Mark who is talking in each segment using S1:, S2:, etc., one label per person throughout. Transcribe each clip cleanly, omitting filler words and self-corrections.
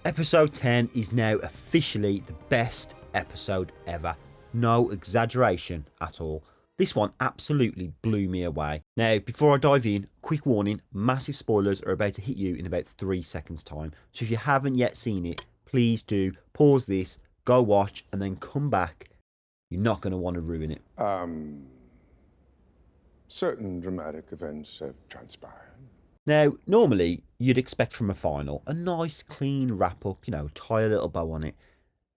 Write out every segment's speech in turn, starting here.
S1: Episode 10 is now officially the best episode ever. No exaggeration at all. This one absolutely blew me away. Now, before I dive in, quick warning, massive spoilers are about to hit you in about 3 seconds time. So if you haven't yet seen it, please do pause this, go watch, and then come back. You're not going to want to ruin it.
S2: Certain dramatic events have transpired.
S1: Now, normally, you'd expect from a final a nice, clean wrap-up, tie a little bow on it,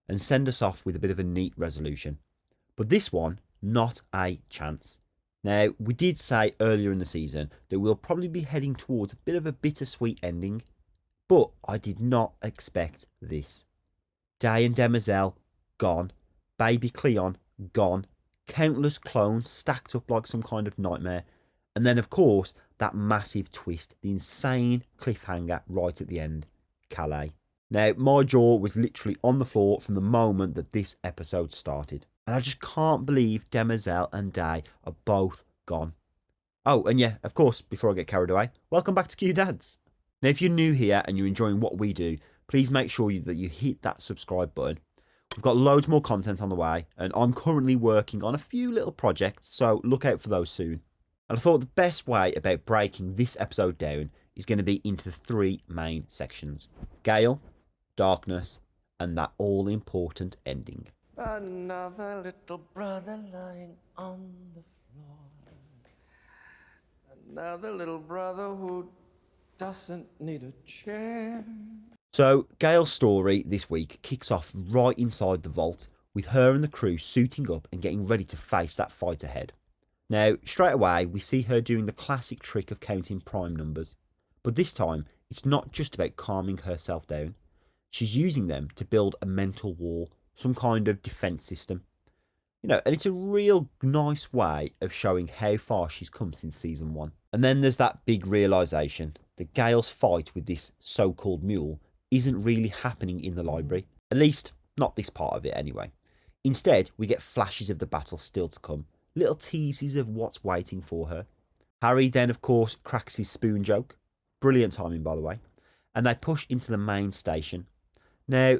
S1: and send us off with a bit of a neat resolution. But this one, not a chance. Now, we did say earlier in the season that we'll probably be heading towards a bit of a bittersweet ending, but I did not expect this. Day and Demerzel, gone. Baby Cleon, gone. Countless clones stacked up like some kind of nightmare. And then, of course, that massive twist, the insane cliffhanger right at the end, Kalle. Now, my jaw was literally on the floor from the moment that this episode started. And I just can't believe Demerzel and Day are both gone. Oh, and yeah, of course, before I get carried away, welcome back to Q Dads. Now, if you're new here and you're enjoying what we do, please make sure that you hit that subscribe button. We've got loads more content on the way, and I'm currently working on a few little projects, so look out for those soon. And I thought the best way about breaking this episode down is going to be into the 3 main sections. Gaal, darkness, and that all-important ending.
S3: Another little brother lying on the floor. Another little brother who doesn't need a chair.
S1: So, Gaal's story this week kicks off right inside the vault, with her and the crew suiting up and getting ready to face that fight ahead. Now, straight away, we see her doing the classic trick of counting prime numbers. But this time, it's not just about calming herself down. She's using them to build a mental wall, some kind of defence system. And it's a real nice way of showing how far she's come since season 1. And then there's that big realisation that Gaal's fight with this so-called Mule isn't really happening in the library. At least, not this part of it anyway. Instead, we get flashes of the battle still to come. Little teases of what's waiting for her. Harry then, of course, cracks his spoon joke. Brilliant timing, by the way. And they push into the main station. Now,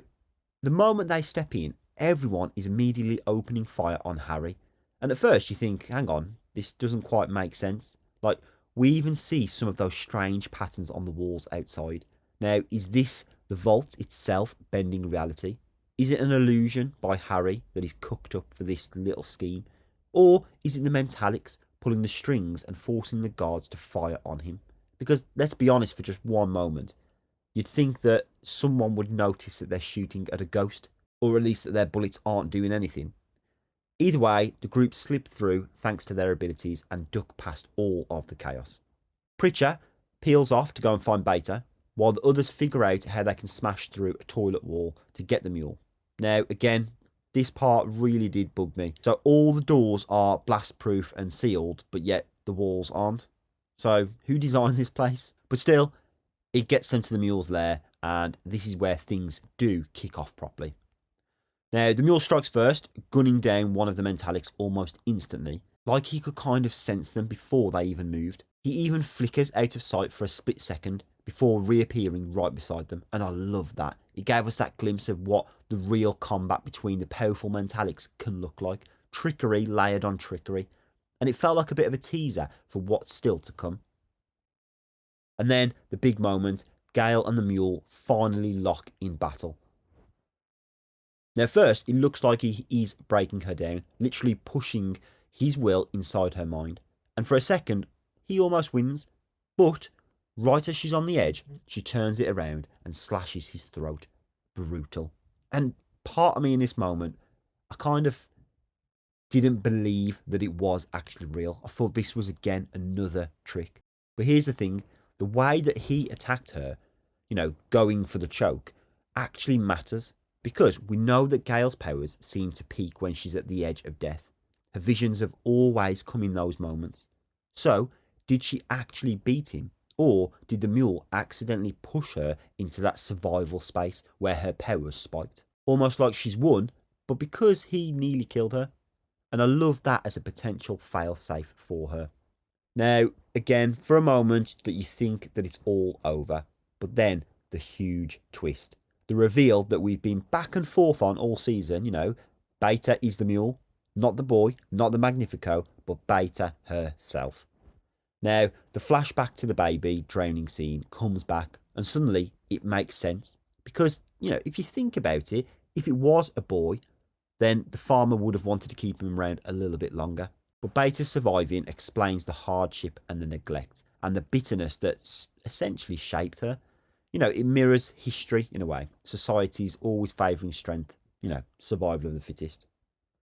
S1: the moment they step in, everyone is immediately opening fire on Harry. And at first you think, hang on, this doesn't quite make sense. Like, we even see some of those strange patterns on the walls outside. Now, is this the vault itself bending reality? Is it an illusion by Harry that he's cooked up for this little scheme? Or is it the Mentalics pulling the strings and forcing the guards to fire on him? Because let's be honest for just one moment. You'd think that someone would notice that they're shooting at a ghost, or at least that their bullets aren't doing anything. Either way, the group slip through thanks to their abilities and duck past all of the chaos. Pritchard peels off to go and find Bayta, while the others figure out how they can smash through a toilet wall to get the Mule. Now, again, this part really did bug me. So all the doors are blast-proof and sealed, but yet the walls aren't. So who designed this place? But still, it gets them to the Mule's lair, and this is where things do kick off properly. Now, the Mule strikes first, gunning down one of the Mentalics almost instantly, like he could kind of sense them before they even moved. He even flickers out of sight for a split second before reappearing right beside them, and I love that. It gave us that glimpse of what the real combat between the powerful Mentalics can look like. Trickery layered on trickery, and it felt like a bit of a teaser for what's still to come. And then, the big moment, Gaal and the Mule finally lock in battle. Now first, it looks like he is breaking her down, literally pushing his will inside her mind. And for a second, he almost wins, but right as she's on the edge, she turns it around and slashes his throat. Brutal. And part of me in this moment, I kind of didn't believe that it was actually real. I thought this was again another trick. But here's the thing, the way that he attacked her, going for the choke, actually matters. Because we know that Gaal's powers seem to peak when she's at the edge of death. Her visions have always come in those moments. So, did she actually beat him? Or did the Mule accidentally push her into that survival space where her powers spiked? Almost like she's won, but because he nearly killed her. And I love that as a potential fail-safe for her. Now, again, for a moment that you think that it's all over. But then, the huge twist. The reveal that we've been back and forth on all season, Bayta is the mule, not the boy, not the Magnifico, but Bayta herself. Now, the flashback to the baby drowning scene comes back, and suddenly it makes sense. Because, if you think about it, if it was a boy, then the farmer would have wanted to keep him around a little bit longer. But Bayta surviving explains the hardship and the neglect and the bitterness that essentially shaped her. It mirrors history in a way. Society's always favouring strength, survival of the fittest.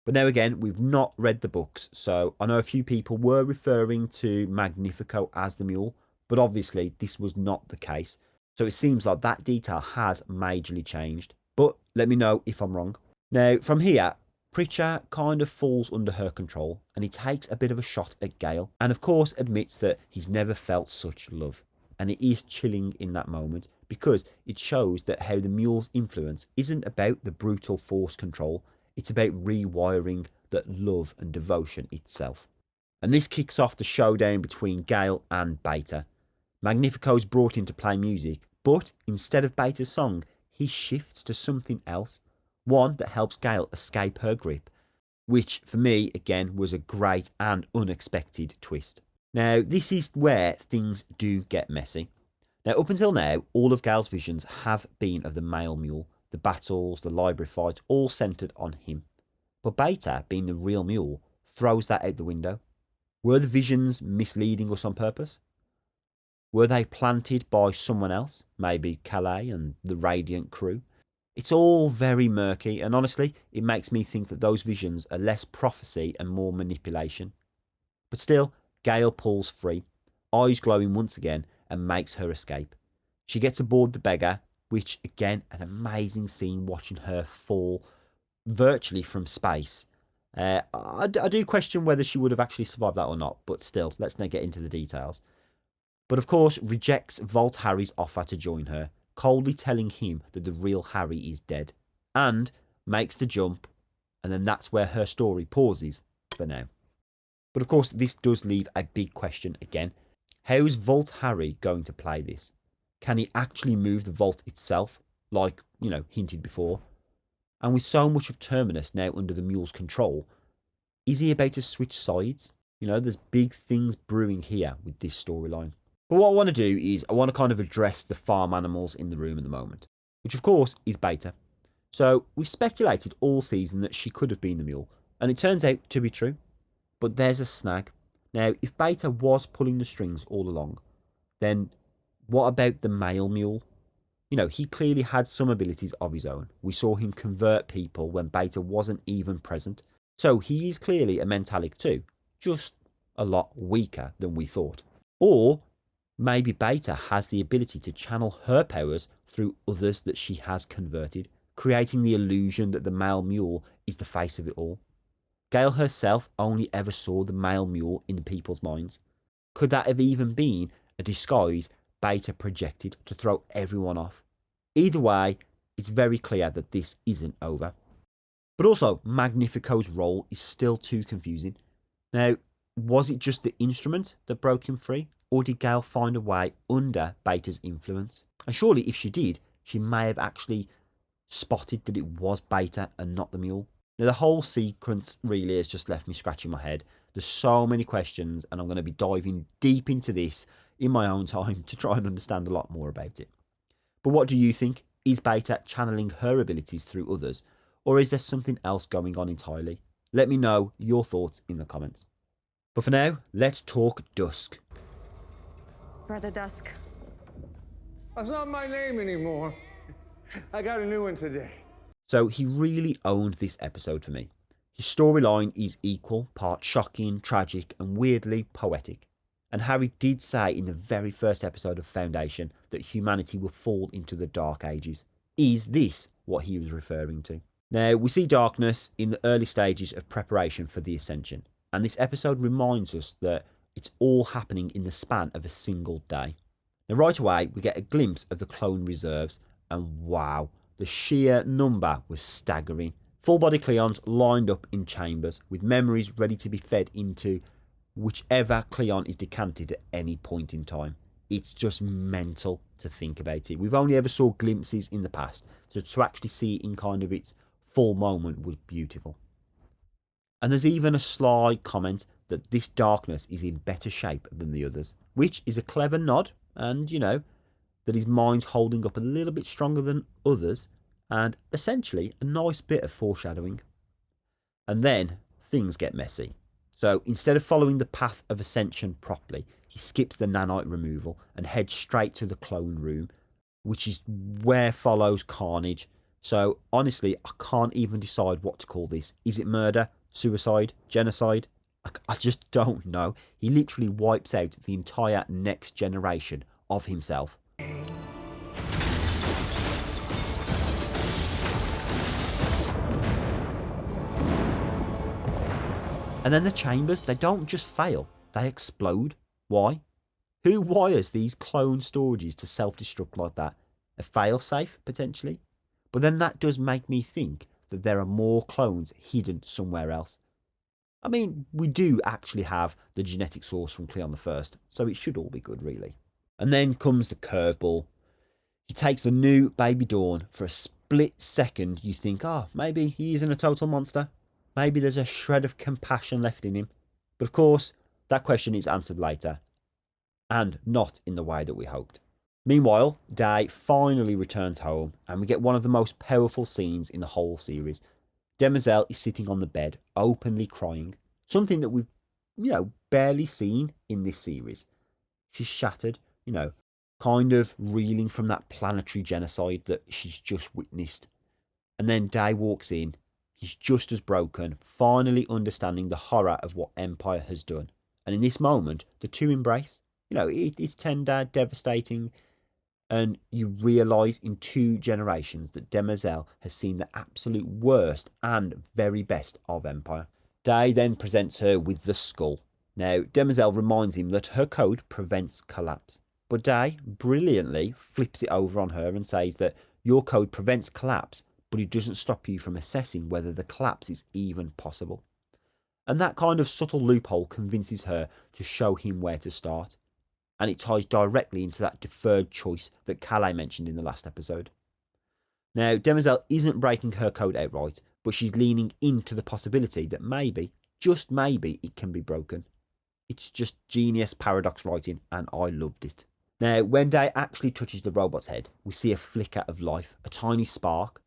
S1: But now again, we've not read the books, so I know a few people were referring to Magnifico as the mule, but obviously this was not the case. So it seems like that detail has majorly changed. But let me know if I'm wrong. Now, from here, Pritchard kind of falls under her control, and he takes a bit of a shot at Gaal, and of course admits that he's never felt such love. And it is chilling in that moment, because it shows that how the mule's influence isn't about the brutal force control, it's about rewiring that love and devotion itself. And this kicks off the showdown between Gaal and Bayta. Magnifico's brought in to play music, but instead of Bayta's song, he shifts to something else. One that helps Gaal escape her grip, which for me, again, was a great and unexpected twist. Now, this is where things do get messy. Now, up until now, all of Gaal's visions have been of the male mule, the battles, the library fights, all centred on him. But Bayta, being the real mule, throws that out the window. Were the visions misleading us on purpose? Were they planted by someone else, maybe Kalle and the Radiant crew? It's all very murky, and honestly, it makes me think that those visions are less prophecy and more manipulation. But still, Gaal pulls free, eyes glowing once again, and makes her escape. She gets aboard the beggar, which, again, an amazing scene watching her fall virtually from space. I do question whether she would have actually survived that or not, but still, let's not get into the details. But of course, rejects Vault Harry's offer to join her, coldly telling him that the real Harry is dead, and makes the jump, and then that's where her story pauses for now. But of course, this does leave a big question again. How is Vault Harry going to play this? Can he actually move the vault itself, like, hinted before? And with so much of Terminus now under the mule's control, is he about to switch sides? There's big things brewing here with this storyline. But what I want to do is I want to kind of address the farm animals in the room at the moment, which of course is Bayta. So we've speculated all season that she could have been the mule, and it turns out to be true. But there's a snag. Now, if Bayta was pulling the strings all along, then what about the male mule? He clearly had some abilities of his own. We saw him convert people when Bayta wasn't even present. So he is clearly a mentalic too, just a lot weaker than we thought. Or maybe Bayta has the ability to channel her powers through others that she has converted, creating the illusion that the male mule is the face of it all. Gaal herself only ever saw the male mule in the people's minds. Could that have even been a disguise Bayta projected to throw everyone off? Either way, it's very clear that this isn't over. But also, Magnifico's role is still too confusing. Now, was it just the instrument that broke him free? Or did Gaal find a way under Bayta's influence? And surely if she did, she may have actually spotted that it was Bayta and not the mule. Now, the whole sequence really has just left me scratching my head. There's so many questions, and I'm going to be diving deep into this in my own time to try and understand a lot more about it. But what do you think? Is Bayta channeling her abilities through others, or is there something else going on entirely? Let me know your thoughts in the comments. But for now, let's talk Dusk.
S4: Brother Dusk.
S2: That's not my name anymore. I got a new one today.
S1: So he really owned this episode for me. His storyline is equal, part shocking, tragic, and weirdly poetic. And Harry did say in the very first episode of Foundation that humanity will fall into the Dark Ages. Is this what he was referring to? Now, we see darkness in the early stages of preparation for the Ascension, and this episode reminds us that it's all happening in the span of a single day. Now, right away, we get a glimpse of the clone reserves, and wow, the sheer number was staggering. Full-body Cleons lined up in chambers, with memories ready to be fed into whichever Cleon is decanted at any point in time. it's just mental to think about it. We've only ever saw glimpses in the past, so to actually see it in kind of its full moment was beautiful. And there's even a sly comment that this darkness is in better shape than the others, which is a clever nod, and that his mind's holding up a little bit stronger than others, and essentially a nice bit of foreshadowing. And then things get messy. So instead of following the path of ascension properly, he skips the nanite removal and heads straight to the clone room, which is where follows carnage. So honestly, I can't even decide what to call this. Is it murder, suicide, genocide? I just don't know. He literally wipes out the entire next generation of himself. And then the chambers, they don't just fail, they explode. Why? Who wires these clone storages to self-destruct like that? A fail-safe, potentially? But then that does make me think that there are more clones hidden somewhere else. I mean, we do actually have the genetic source from Cleon the First, so it should all be good, really. And then comes the curveball. He takes the new baby Dawn. For a split second, you think, maybe he isn't a total monster. Maybe there's a shred of compassion left in him. But of course, that question is answered later. And not in the way that we hoped. Meanwhile, Day finally returns home, and we get one of the most powerful scenes in the whole series. Demerzel is sitting on the bed, openly crying. Something that we've, barely seen in this series. She's shattered, kind of reeling from that planetary genocide that she's just witnessed. And then Day walks in. He's just as broken, finally understanding the horror of what Empire has done. And in this moment, the two embrace. It's tender, devastating, and you realise in 2 generations that Demerzel has seen the absolute worst and very best of Empire. Day then presents her with the skull. Now, Demerzel reminds him that her code prevents collapse. But Day brilliantly flips it over on her and says that your code prevents collapse, but it doesn't stop you from assessing whether the collapse is even possible. And that kind of subtle loophole convinces her to show him where to start. And it ties directly into that deferred choice that Kalle mentioned in the last episode. Now, Demerzel isn't breaking her code outright, but she's leaning into the possibility that maybe, just maybe, it can be broken. It's just genius paradox writing, and I loved it. Now, when Day actually touches the robot's head, we see a flicker of life, a tiny spark,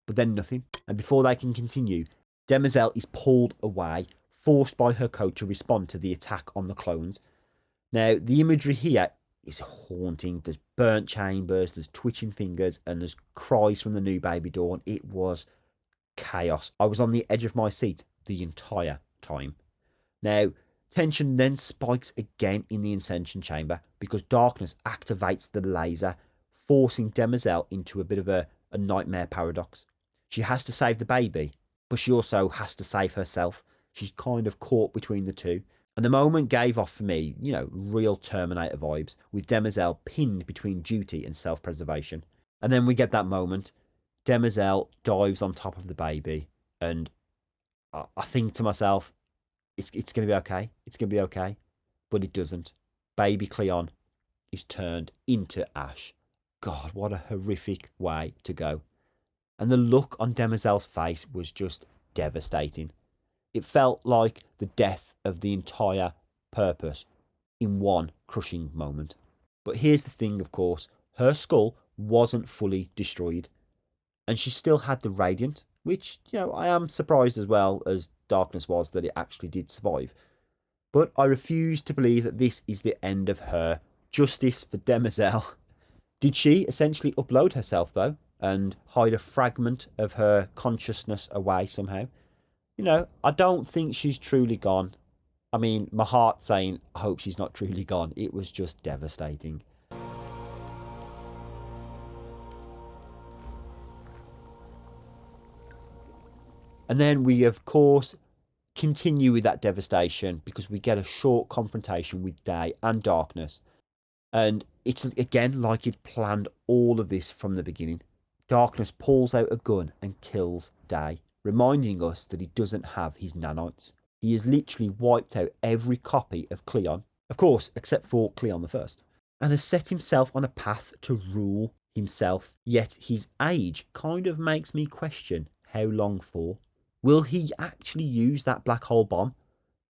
S1: but then nothing. And before they can continue, Demerzel is pulled away, forced by her code to respond to the attack on the clones. Now, the imagery here is haunting. There's burnt chambers, there's twitching fingers, and there's cries from the new baby Dawn. It was chaos. I was on the edge of my seat the entire time. Now, tension then spikes again in the ascension chamber because darkness activates the laser, forcing Demerzel into a bit of a nightmare paradox. She has to save the baby, but she also has to save herself. She's kind of caught between the two. And the moment gave off for me, real Terminator vibes, with Demerzel pinned between duty and self-preservation. And then we get that moment. Demerzel dives on top of the baby, and I think to myself, it's going to be okay. It's going to be okay. But it doesn't. Baby Cleon is turned into ash. God, what a horrific way to go. And the look on Demerzel's face was just devastating. It felt like the death of the entire purpose in one crushing moment. But here's the thing, of course. Her skull wasn't fully destroyed. And she still had the Radiant, which, I am surprised as well as Darkness was that it actually did survive. But I refuse to believe that this is the end of her. Justice for Demerzel. Did she essentially upload herself, though, and hide a fragment of her consciousness away somehow? I don't think she's truly gone. I mean, my heart's saying, I hope she's not truly gone. It was just devastating. And then we, of course, continue with that devastation because we get a short confrontation with Day and Darkness. And it's, again, like he'd planned all of this from the beginning. Darkness pulls out a gun and kills Day, reminding us that he doesn't have his nanites. He has literally wiped out every copy of Cleon, of course, except for Cleon the First. and has set himself on a path to rule himself, yet his age kind of makes me question how long for. Will he actually use that black hole bomb,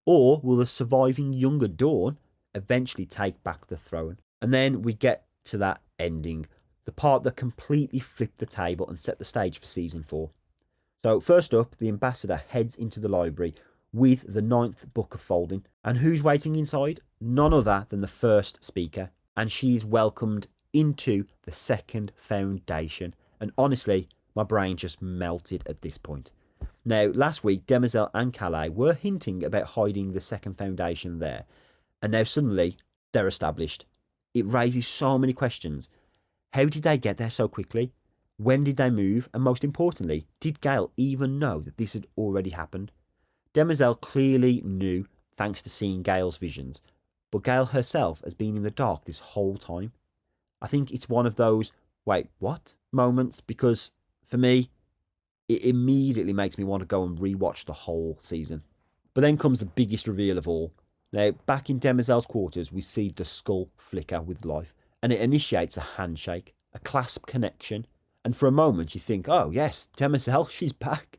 S1: or will the surviving younger Dawn eventually take back the throne? And then we get to that ending, the part that completely flipped the table and set the stage for season 4. So first up, the ambassador heads into the library with the 9th book of folding, and who's waiting inside? None other than the first speaker, and she's welcomed into the second foundation. And honestly, my brain just melted at this point. Now, last week, Demerzel and Kalle were hinting about hiding the second foundation there, and now suddenly they're established. It raises so many questions. How did they get there so quickly? When did they move? And most importantly, did Gaal even know that this had already happened? Demerzel clearly knew, thanks to seeing Gaal's visions, but Gaal herself has been in the dark this whole time. I think it's one of those, wait, what? Moments, because for me, it immediately makes me want to go and rewatch the whole season. But then comes the biggest reveal of all. Now, back in Demerzel's quarters, we see the skull flicker with life, and it initiates a handshake, a clasp connection, and for a moment you think, oh yes, Demerzel, she's back.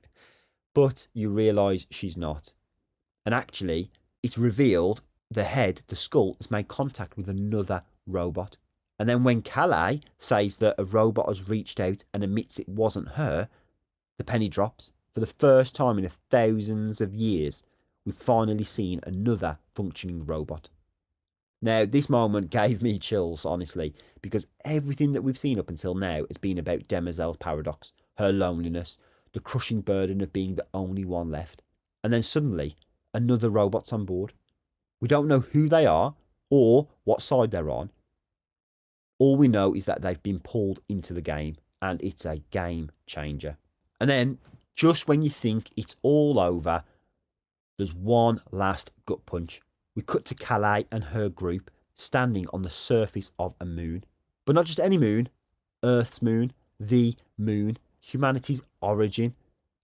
S1: But you realise she's not. And actually, it's revealed the head, the skull, has made contact with another robot. And then when Kalle says that a robot has reached out and admits it wasn't her, the penny drops. For the first time in thousands of years, we've finally seen another functioning robot. Now, this moment gave me chills, honestly, because everything that we've seen up until now has been about Demerzel's paradox, her loneliness, the crushing burden of being the only one left. And then suddenly, another robot's on board. We don't know who they are or what side they're on. All we know is that they've been pulled into the game, and it's a game changer. And then, just when you think it's all over, there's one last gut punch. We cut to Kalle and her group standing on the surface of a moon. But not just any moon, Earth's moon, the moon, humanity's origin.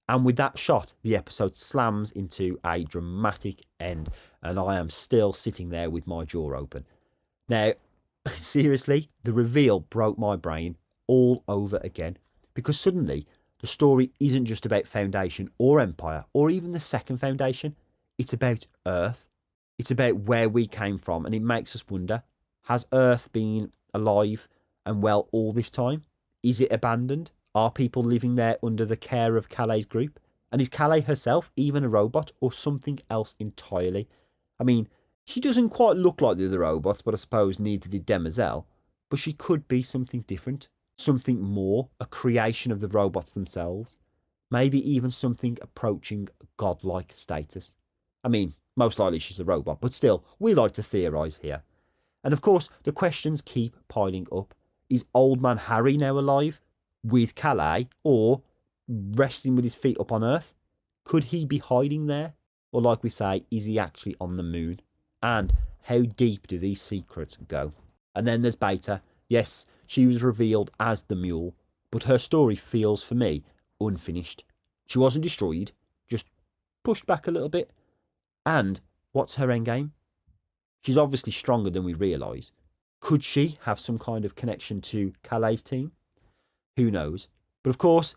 S1: And with that shot, the episode slams into a dramatic end. And I am still sitting there with my jaw open. Now, seriously, the reveal broke my brain all over again. Because suddenly, the story isn't just about Foundation or Empire or even the second Foundation. It's about Earth. It's about where we came from, and it makes us wonder, has Earth been alive and well all this time? Is it abandoned? Are people living there under the care of Kalle's group? And is Kalle herself even a robot or something else entirely? I mean, she doesn't quite look like the other robots, but I suppose neither did Demerzel. But she could be something different, something more, a creation of the robots themselves. Maybe even something approaching godlike status. I mean, most likely she's a robot, but still, we like to theorise here. And of course, the questions keep piling up. Is Old Man Harry now alive with Kalle, or resting with his feet up on Earth? Could he be hiding there? Or like we say, is he actually on the moon? And how deep do these secrets go? And then there's Bayta. Yes, she was revealed as the Mule, but her story feels, for me, unfinished. She wasn't destroyed, just pushed back a little bit. And what's her endgame? She's obviously stronger than we realise. Could she have some kind of connection to Kalle's team? Who knows? But of course,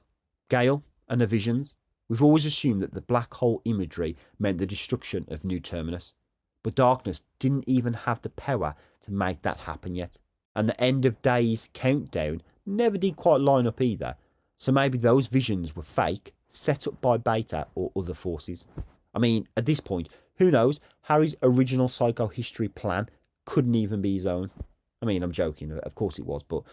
S1: Gaal and her visions. We've always assumed that the black hole imagery meant the destruction of New Terminus. But Darkness didn't even have the power to make that happen yet. And the end of days countdown never did quite line up either. So maybe those visions were fake, set up by Bayta or other forces. I mean, at this point, who knows? Harry's original psychohistory plan couldn't even be his own. I mean, I'm joking, of course it was, but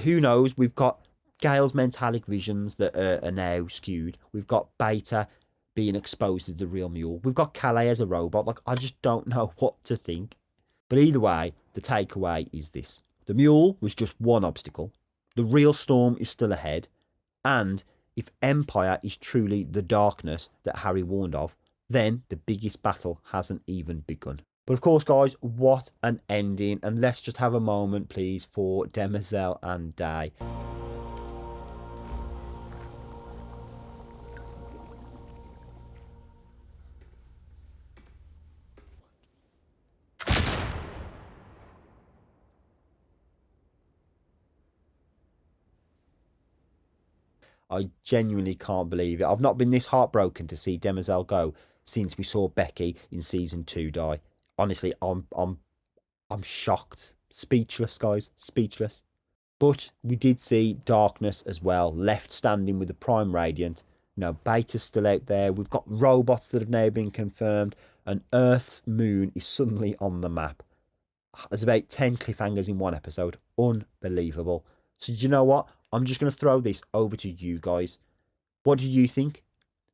S1: who knows? We've got Gale's mentalic visions that are now skewed. We've got Bayta being exposed as the real Mule. We've got Kalle as a robot. Like, I just don't know what to think. But either way, the takeaway is this. The Mule was just one obstacle. The real storm is still ahead. And if Empire is truly the darkness that Harry warned of, then the biggest battle hasn't even begun. But of course, guys, what an ending. And let's just have a moment, please, for Demerzel and Day. I genuinely can't believe it. I've not been this heartbroken to see Demerzel go since we saw Becky in season 2 die. Honestly, I'm shocked. Speechless, guys. Speechless. But we did see Darkness as well, left standing with the Prime Radiant. You know, Bayta's still out there. We've got robots that have now been confirmed. And Earth's moon is suddenly on the map. There's about 10 cliffhangers in one episode. Unbelievable. So do you know what? I'm just going to throw this over to you guys. What do you think?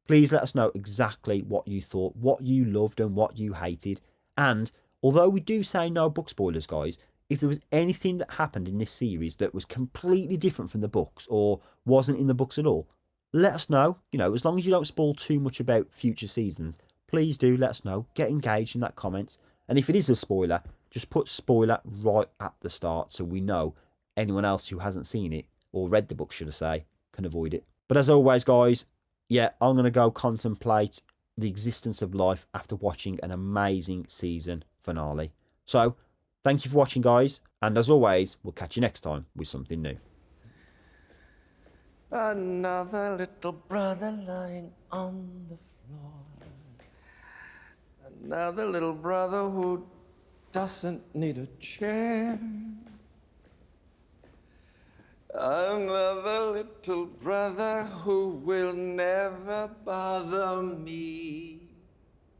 S1: Please let us know exactly what you thought, what you loved and what you hated. And although we do say no book spoilers, guys, if there was anything that happened in this series that was completely different from the books or wasn't in the books at all, let us know. You know, as long as you don't spoil too much about future seasons, please do let us know. Get engaged in that comments. And if it is a spoiler, just put spoiler right at the start so we know anyone else who hasn't seen it or read the book, should I say, can avoid it. But as always, guys, yeah, I'm going to go contemplate the existence of life after watching an amazing season finale. So, thank you for watching, guys. And as always, we'll catch you next time with something new.
S3: Another little brother lying on the floor. Another little brother who doesn't need a chair. Another little brother who will never bother me.